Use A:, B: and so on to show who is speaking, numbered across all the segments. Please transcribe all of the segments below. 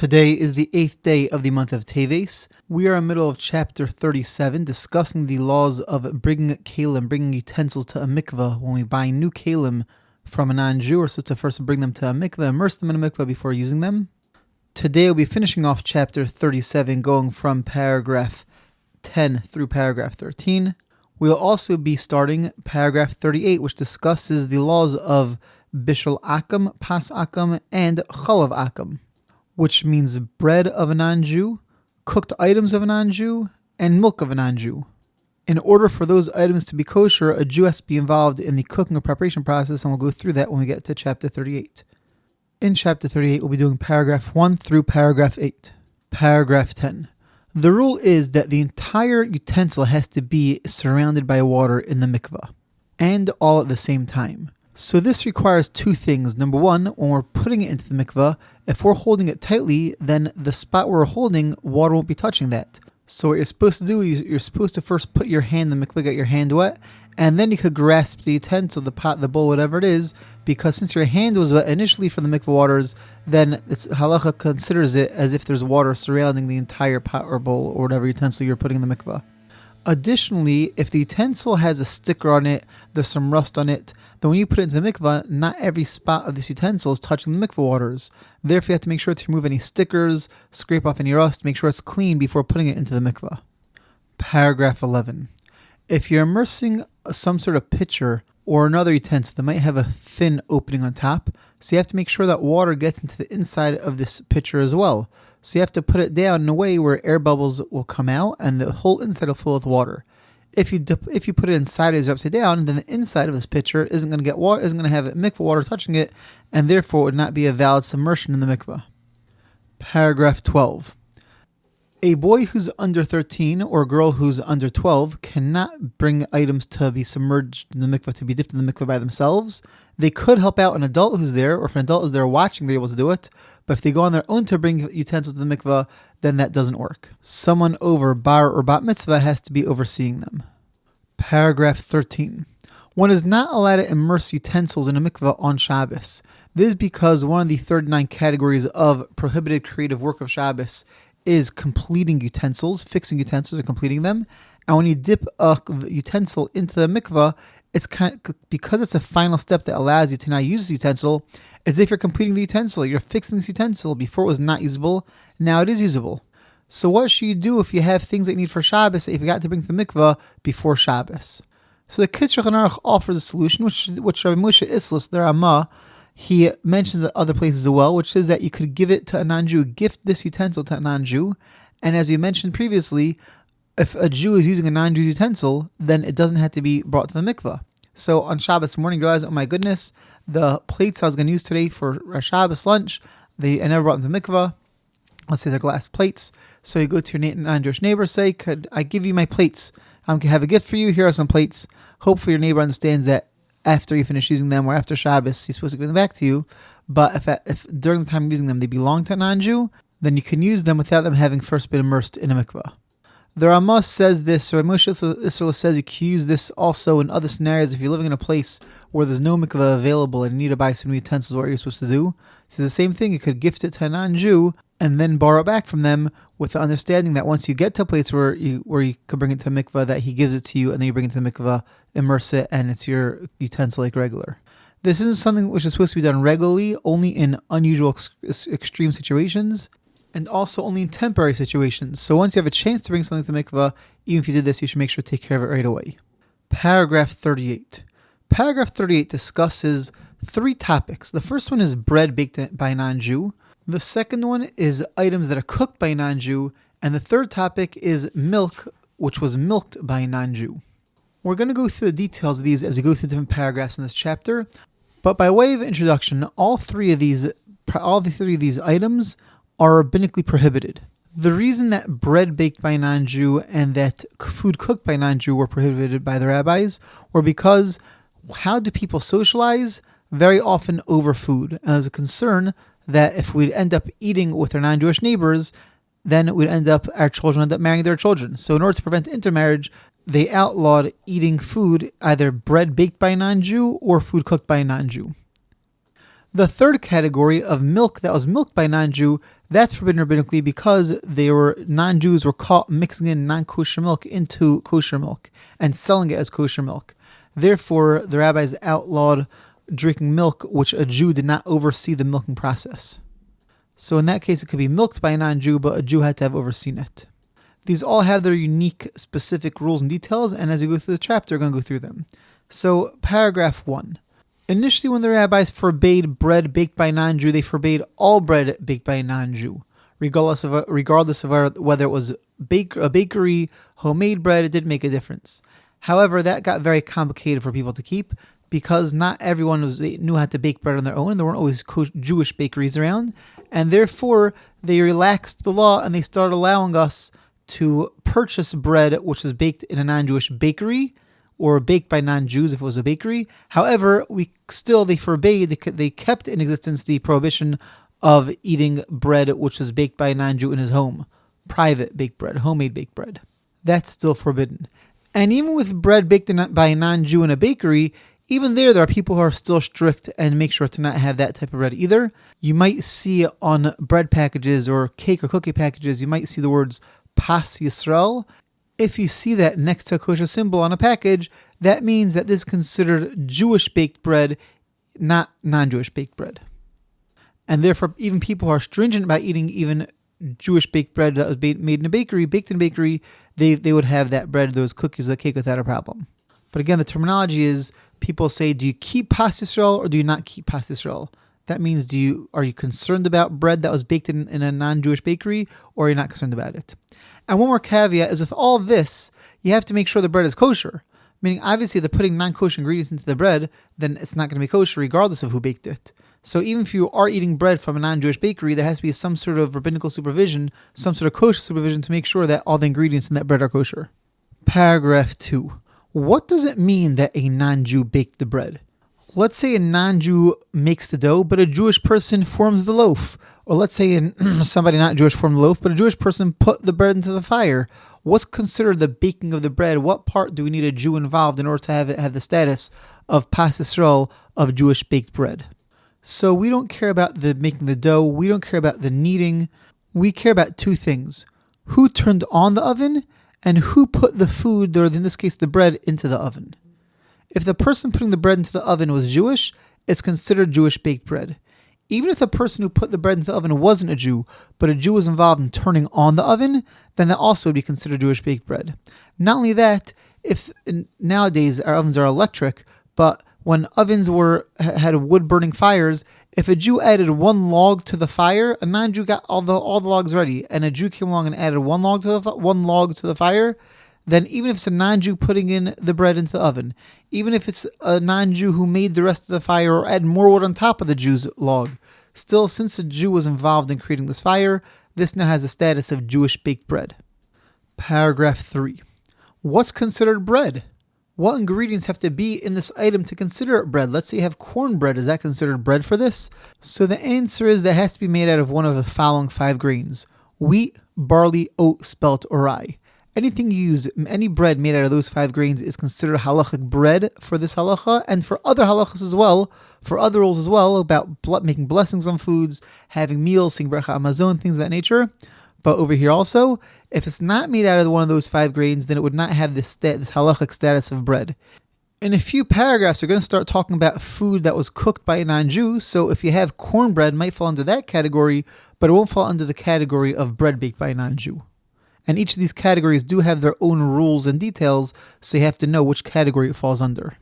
A: Today is the 8th day of the month of Teves. We are in the middle of chapter 37, discussing the laws of bringing kalim, bringing utensils to a mikvah. When we buy new kalim from a non-Jew, we're supposed to first bring them to a mikvah, immerse them in a mikvah before using them. Today we'll be finishing off chapter 37, going from paragraph 10 through paragraph 13. We'll also be starting paragraph 38, which discusses the laws of bishul akam, pas akam, and chalav akam, which means bread of a non-Jew, cooked items of a non-Jew, and milk of a non-Jew. In order for those items to be kosher, a Jew has to be involved in the cooking or preparation process, and we'll go through that when we get to chapter 38. In chapter 38, we'll be doing paragraph 1 through paragraph 8. Paragraph 10. The rule is that the entire utensil has to be surrounded by water in the mikvah, and all at the same time. So this requires two things. Number one, when we're putting it into the mikvah, if we're holding it tightly, then the spot where we're holding, water won't be touching that. So what you're supposed to do is you're supposed to first put your hand in the mikvah, get your hand wet, and then you could grasp the utensil, the pot, the bowl, whatever it is, because since your hand was wet initially from the mikvah waters, then halacha considers it as if there's water surrounding the entire pot or bowl or whatever utensil you're putting in the mikvah. Additionally, if the utensil has a sticker on it, there's some rust on it, then when you put it into the mikvah, not every spot of this utensil is touching the mikvah waters. Therefore, you have to make sure to remove any stickers, scrape off any rust, make sure it's clean before putting it into the mikvah. Paragraph 11. If you're immersing some sort of pitcher or another utensil that might have a thin opening on top, so you have to make sure that water gets into the inside of this pitcher as well. So you have to put it down in a way where air bubbles will come out and the whole inside will fill with water. If you put it inside or upside down, then the inside of this pitcher isn't going to get water, isn't going to have mikvah water touching it, and therefore would not be a valid submersion in the mikvah. Paragraph 12. A boy who's under 13 or a girl who's under 12 cannot bring items to be submerged in the mikvah, to be dipped in the mikvah by themselves. They could help out an adult who's there, or if an adult is there watching, they're able to do it. But if they go on their own to bring utensils to the mikvah, then that doesn't work. Someone over bar or bat mitzvah has to be overseeing them. Paragraph 13. One is not allowed to immerse utensils in a mikvah on Shabbos. This is because one of the 39 categories of prohibited creative work of Shabbos is completing utensils, fixing utensils or completing them. And when you dip a utensil into the mikvah, it's because it's a final step that allows you to now use this utensil, as if you're completing the utensil. You're fixing this utensil. Before it was not usable, now it is usable. So what should you do if you have things that you need for Shabbos that you forgot to bring to the mikvah before Shabbos? So the Kitzur Aruch offers a solution, which Rabbi Moshe Islis, the Ramah, he mentions at other places as well, which is that you could give it to a non-Jew, gift this utensil to a non-Jew. And as you mentioned previously, if a Jew is using a non-Jew's utensil, then it doesn't have to be brought to the mikvah. So on Shabbos morning, you realize, oh my goodness, the plates I was going to use today for Shabbos lunch, I never brought them to mikvah. Let's say they're glass plates. So you go to your non-Jewish neighbor, say, could I give you my plates? I have a gift for you. Here are some plates. Hopefully your neighbor understands that after you finish using them or after Shabbos, he's supposed to give them back to you. But if during the time of using them, they belong to a non-Jew, then you can use them without them having first been immersed in a mikvah. The Ramah says this, or Moshe Isserles says you can use this also in other scenarios if you're living in a place where there's no mikvah available and you need to buy some new utensils. What are you supposed to do? It's the same thing. You could gift it to a non-Jew and then borrow it back from them with the understanding that once you get to a place where you could bring it to a mikvah, that he gives it to you and then you bring it to the mikvah, immerse it, and it's your utensil like regular. This isn't something which is supposed to be done regularly, only in unusual extreme situations, and also only in temporary situations. So once you have a chance to bring something to mikvah, even if you did this, you should make sure to take care of it right away. Paragraph 38. Paragraph 38 discusses three topics. The first one is bread baked by a non-Jew. The second one is items that are cooked by a non-Jew. And the third topic is milk, which was milked by a non-Jew. We're going to go through the details of these as we go through different paragraphs in this chapter. But by way of introduction, all three of these items are rabbinically prohibited. The reason that bread baked by a non-Jew and that food cooked by a non-Jew were prohibited by the rabbis were because how do people socialize? Very often over food. And there's a concern that if we'd end up eating with our non-Jewish neighbors, then our children end up marrying their children. So in order to prevent intermarriage, they outlawed eating food, either bread baked by a non-Jew or food cooked by a non-Jew. The third category of milk that was milked by a non-Jew, That's forbidden rabbinically because non-Jews were caught mixing in non-kosher milk into kosher milk and selling it as kosher milk. Therefore, the rabbis outlawed drinking milk which a Jew did not oversee the milking process. So in that case, it could be milked by a non-Jew, but a Jew had to have overseen it. These all have their unique, specific rules and details, and as we go through the chapter, we're going to go through them. So, paragraph 1. Initially, when the rabbis forbade bread baked by a non-Jew, they forbade all bread baked by a non-Jew, regardless of whether it was a bakery, homemade bread. It didn't make a difference. However, that got very complicated for people to keep because not everyone knew how to bake bread on their own, and there weren't always Jewish bakeries around, and therefore they relaxed the law and they started allowing us to purchase bread which was baked in a non-Jewish bakery or baked by non-Jews if it was a bakery. However, they kept in existence the prohibition of eating bread which was baked by a non-Jew in his home, private baked bread, homemade baked bread. That's still forbidden. And even with bread baked by a non-Jew in a bakery, even there are people who are still strict and make sure to not have that type of bread either. You might see on bread packages or cake or cookie packages, you might see the words Pas Yisrael. If you see that next to a kosher symbol on a package, that means that this is considered Jewish baked bread, not non-Jewish baked bread. And therefore, even people who are stringent about eating even Jewish baked bread that was baked in a bakery, they would have that bread, those cookies, that cake without a problem. But again, the terminology is, people say, do you keep Pas Yisrael or do you not keep Pas Yisrael? That means, are you concerned about bread that was baked in a non-Jewish bakery, or are you not concerned about it? And one more caveat is, with all this, you have to make sure the bread is kosher. Meaning, obviously, if they're putting non-kosher ingredients into the bread, then it's not going to be kosher regardless of who baked it. So even if you are eating bread from a non-Jewish bakery, there has to be some sort of rabbinical supervision, some sort of kosher supervision to make sure that all the ingredients in that bread are kosher. Paragraph 2. What does it mean that a non-Jew baked the bread? Let's say a non-Jew makes the dough, but a Jewish person forms the loaf. Or let's say somebody not Jewish formed the loaf, but a Jewish person put the bread into the fire. What's considered the baking of the bread? What part do we need a Jew involved in order to have it have the status of Pas Yisrael, of Jewish baked bread? So we don't care about the making the dough. We don't care about the kneading. We care about two things. Who turned on the oven and who put the food, or in this case the bread, into the oven. If the person putting the bread into the oven was Jewish, it's considered Jewish baked bread. Even if the person who put the bread into the oven wasn't a Jew, but a Jew was involved in turning on the oven, then that also would be considered Jewish baked bread. Not only that, nowadays our ovens are electric, but when ovens had wood-burning fires, if a Jew added one log to the fire, a non-Jew got all the logs ready, and a Jew came along and added one log to the fire, then even if it's a non-Jew putting in the bread into the oven, even if it's a non-Jew who made the rest of the fire or add more wood on top of the Jew's log, still, since a Jew was involved in creating this fire, this now has the status of Jewish baked bread. Paragraph 3. What's considered bread? What ingredients have to be in this item to consider it bread? Let's say you have cornbread. Is that considered bread for this? So the answer is that it has to be made out of one of the following 5 grains: wheat, barley, oat, spelt, or rye. Anything used, any bread made out of those 5 grains is considered halachic bread for this halacha, and for other halachas as well, for other rules as well, about making blessings on foods, having meals, saying bracha amazon, things of that nature. But over here also, if it's not made out of one of those 5 grains, then it would not have this halachic status of bread. In a few paragraphs, we're going to start talking about food that was cooked by a non-Jew. So if you have cornbread, it might fall under that category, but it won't fall under the category of bread baked by a non-Jew. And each of these categories do have their own rules and details, so you have to know which category it falls under.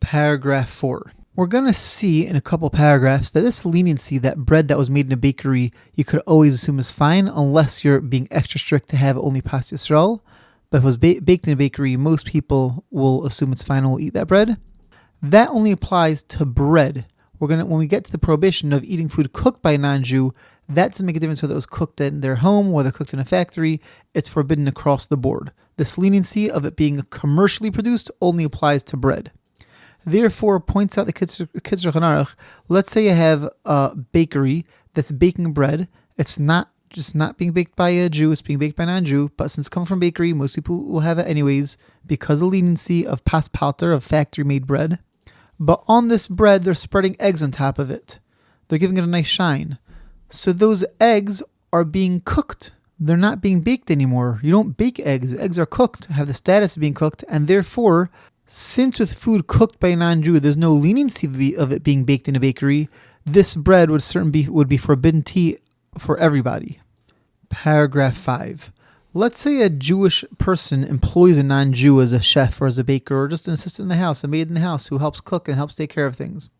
A: Paragraph 4. We're going to see in a couple paragraphs that this leniency, that bread that was made in a bakery, you could always assume is fine, unless you're being extra strict to have only Pas Yisrael. But if it was baked in a bakery, most people will assume it's fine and will eat that bread. That only applies to bread. When we get to the prohibition of eating food cooked by a non-Jew, that doesn't make a difference whether it was cooked in their home, whether cooked in a factory. It's forbidden across the board. This leniency of it being commercially produced only applies to bread. Therefore, points out the Kitzur Aruch, let's say you have a bakery that's baking bread. It's not being baked by a Jew, it's being baked by a non-Jew, but since it's coming from a bakery, most people will have it anyways because of the leniency of pas palter, of factory-made bread. But on this bread, they're spreading eggs on top of it. They're giving it a nice shine. So those eggs are being cooked. They're not being baked anymore. You don't bake eggs. Eggs are cooked, have the status of being cooked, and therefore, since with food cooked by a non-Jew, there's no leniency of it being baked in a bakery, this bread would be forbidden to eat for everybody. Paragraph 5. Let's say a Jewish person employs a non-Jew as a chef or as a baker or just an assistant in the house, a maid in the house who helps cook and helps take care of things.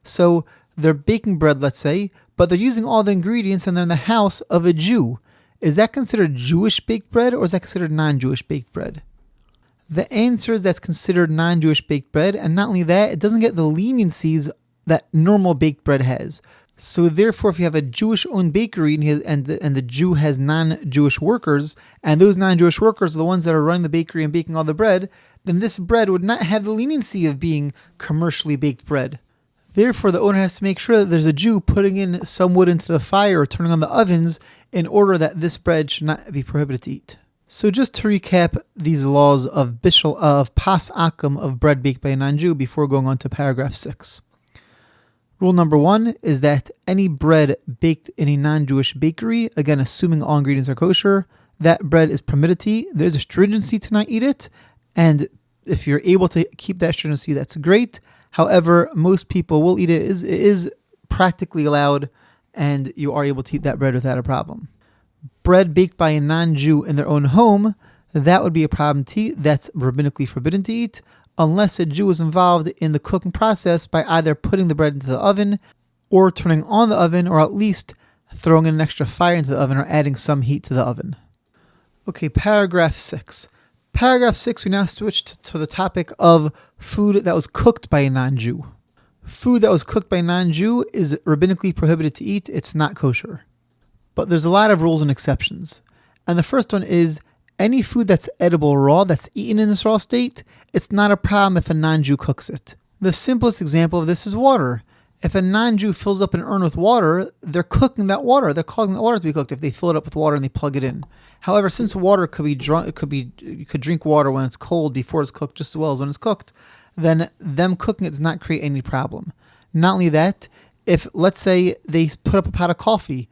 A: So they're baking bread, let's say, but they're using all the ingredients and they're in the house of a Jew. Is that considered Jewish baked bread or is that considered non-Jewish baked bread? The answer is that's considered non-Jewish baked bread, and not only that, it doesn't get the leniencies that normal baked bread has. So therefore, if you have a Jewish-owned bakery and the Jew has non-Jewish workers, and those non-Jewish workers are the ones that are running the bakery and baking all the bread, then this bread would not have the leniency of being commercially baked bread. Therefore, the owner has to make sure that there's a Jew putting in some wood into the fire or turning on the ovens in order that this bread should not be prohibited to eat. So just to recap these laws of pas akum of bread baked by a non-Jew before going on to paragraph 6. Rule number 1 is that any bread baked in a non-Jewish bakery, again assuming all ingredients are kosher, that bread is permitted to eat. There's a stringency to not eat it, and if you're able to keep that stringency, that's great. However, most people will eat it. It is practically allowed, and you are able to eat that bread without a problem. Bread baked by a non-Jew in their own home, that would be a problem to eat. That's rabbinically forbidden to eat, unless a Jew is involved in the cooking process by either putting the bread into the oven or turning on the oven, or at least throwing an extra fire into the oven or adding some heat to the oven. Okay, paragraph 6. Paragraph 6, we now switched to the topic of food that was cooked by a non-Jew. Food that was cooked by a non-Jew is rabbinically prohibited to eat. It's not kosher. But there's a lot of rules and exceptions. And the first one is any food that's edible raw, that's eaten in this raw state, it's not a problem if a non-Jew cooks it. The simplest example of this is water. If a non-Jew fills up an urn with water, they're cooking that water. They're causing that water to be cooked if they fill it up with water and they plug it in. However, since water could be drunk, you could drink water when it's cold before it's cooked just as well as when it's cooked, then them cooking it does not create any problem. Not only that, if let's say they put up a pot of coffee,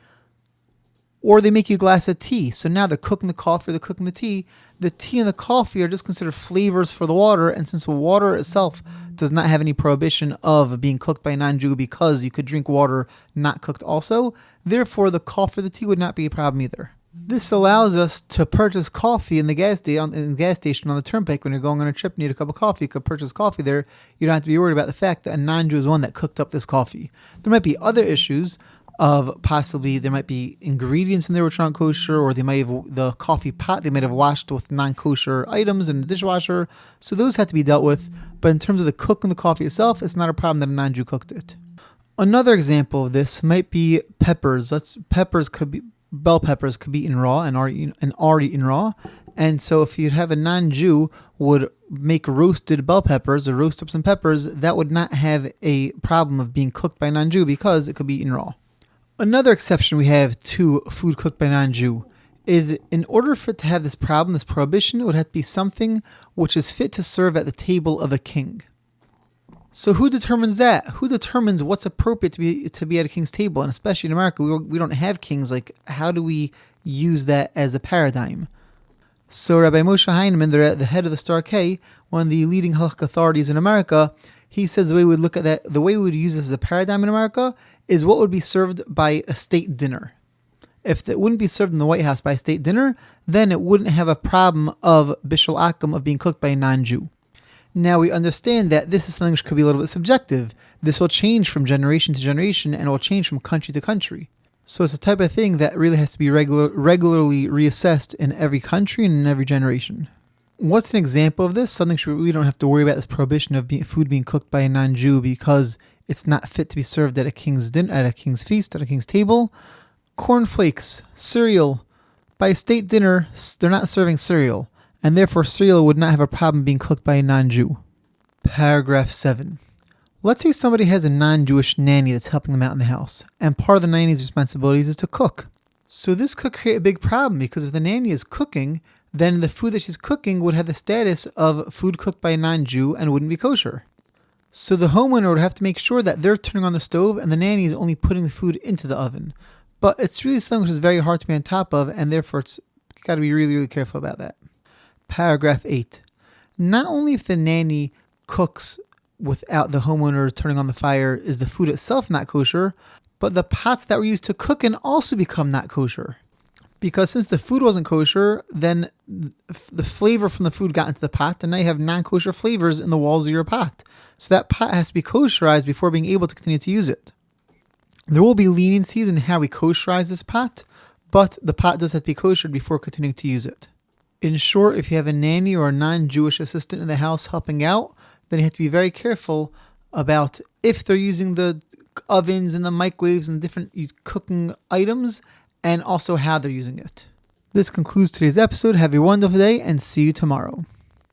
A: or they make you a glass of tea. So now they're cooking the coffee, they're cooking the tea and the coffee are just considered flavors for the water. And since the water itself does not have any prohibition of being cooked by a non-Jew because you could drink water not cooked also, therefore the coffee or the tea would not be a problem either. This allows us to purchase coffee in the gas station on the turnpike. When you're going on a trip and need a cup of coffee, you could purchase coffee there. You don't have to be worried about the fact that a non-Jew is one that cooked up this coffee. There might be other issues of possibly there might be ingredients in there which aren't kosher, or they might have the coffee pot they might have washed with non-kosher items in the dishwasher. So those have to be dealt with. But in terms of the cooking the coffee itself, it's not a problem that a non-Jew cooked it. Another example of this might be peppers. Bell peppers could be eaten raw and are eaten raw. And so if you'd have a non-Jew would make roasted bell peppers or roast up some peppers, that would not have a problem of being cooked by a non-Jew because it could be eaten raw. Another exception we have to food cooked by a non-Jew is in order for it to have this problem, this prohibition, it would have to be something which is fit to serve at the table of a king. So who determines that? Who determines what's appropriate to be at a king's table? And especially in America, we don't have kings. Like, how do we use that as a paradigm? So Rabbi Moshe Heinemann, the head of the Star K, one of the leading halakha authorities in America, he says the way we would look at that, the way we would use this as a paradigm in America is what would be served by a state dinner. If it wouldn't be served in the White House by a state dinner, then it wouldn't have a problem of bishul akum of being cooked by a non-Jew. Now we understand that this is something which could be a little bit subjective. This will change from generation to generation and it will change from country to country. So it's a type of thing that really has to be regularly reassessed in every country and in every generation. What's an example of this? Something we don't have to worry about this prohibition of food being cooked by a non-Jew because it's not fit to be served at a king's dinner, at a king's feast, at a king's table. Cornflakes, cereal. By a state dinner, they're not serving cereal, and therefore cereal would not have a problem being cooked by a non-Jew. Paragraph 7. Let's say somebody has a non-Jewish nanny that's helping them out in the house, and part of the nanny's responsibilities is to cook. So this could create a big problem because if the nanny is cooking, then the food that she's cooking would have the status of food cooked by a non-Jew and wouldn't be kosher. So the homeowner would have to make sure that they're turning on the stove and the nanny is only putting the food into the oven. but it's really something which is very hard to be on top of, and therefore it's got to be really, really careful about that. Paragraph 8. Not only if the nanny cooks without the homeowner turning on the fire is the food itself not kosher, but the pots that were used to cook in also become not kosher. Because since the food wasn't kosher, then the flavor from the food got into the pot, and now you have non-kosher flavors in the walls of your pot. So that pot has to be kosherized before being able to continue to use it. There will be leniencies in how we kosherize this pot, but the pot does have to be koshered before continuing to use it. In short, if you have a nanny or a non-Jewish assistant in the house helping out, then you have to be very careful about if they're using the ovens and the microwaves and different cooking items, and also how they're using it. This concludes today's episode. Have a wonderful day and see you tomorrow.